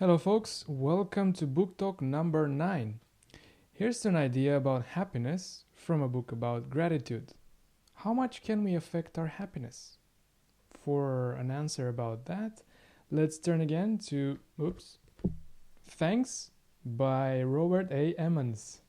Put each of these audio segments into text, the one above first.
Hello folks, welcome to Book Talk number 9. Here's an idea about happiness from a book about gratitude. How much can we affect our happiness? For an answer about that, let's turn again to Thanks by Robert A. Emmons.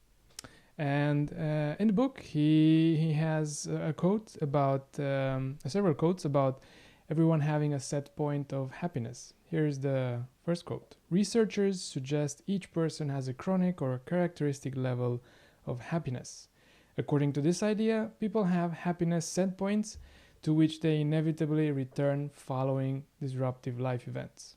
And in the book, he has a quote about several quotes about everyone having a set point of happiness. Here's the first quote. Researchers suggest each person has a chronic or characteristic level of happiness. According to this idea, people have happiness set points to which they inevitably return following disruptive life events.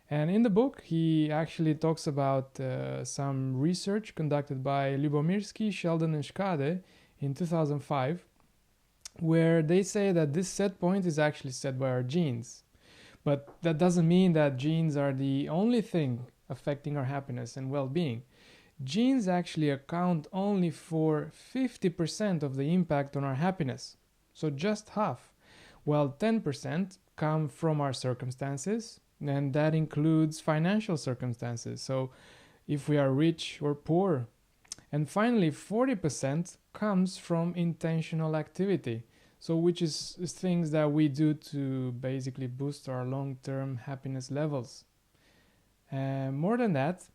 And in the book, he actually talks about some research conducted by Lubomirsky, Sheldon, and Schade in 2005, where they say that this set point is actually set by our genes. But that doesn't mean that genes are the only thing affecting our happiness and well-being. Genes actually account only for 50% of the impact on our happiness, so just half, while 10% come from our circumstances, and that includes financial circumstances, so if we are rich or poor. And finally, 40% comes from intentional activity, so which is things that we do to basically boost our long-term happiness levels. More than that,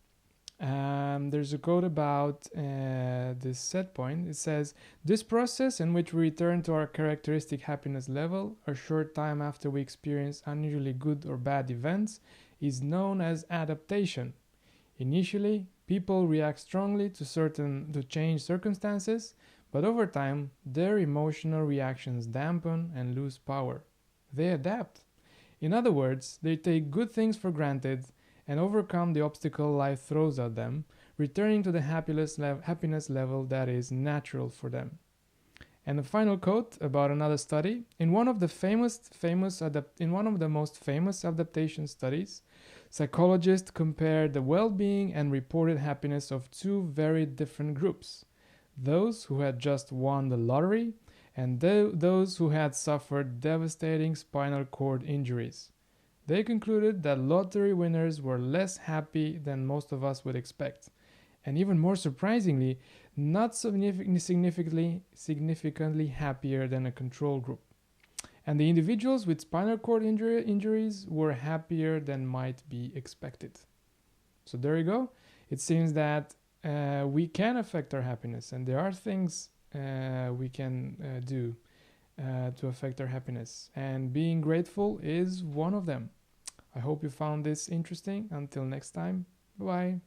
there's a quote about this set point. It says, this process in which we return to our characteristic happiness level a short time after we experience unusually good or bad events is known as adaptation. Initially, people react strongly to changed circumstances, but over time, their emotional reactions dampen and lose power. They adapt. In other words, they take good things for granted and overcome the obstacle life throws at them, returning to the happiness level that is natural for them. And a final quote about another study. In one of the most famous adaptation studies, psychologists compared the well-being and reported happiness of two very different groups. Those who had just won the lottery and those who had suffered devastating spinal cord injuries. They concluded that lottery winners were less happy than most of us would expect, and even more surprisingly, not significantly happier than a control group. And the individuals with spinal cord injuries were happier than might be expected. So there you go. It seems that we can affect our happiness, and there are things we can do to affect our happiness, and being grateful is one of them. I hope you found this interesting. Until next time, bye bye.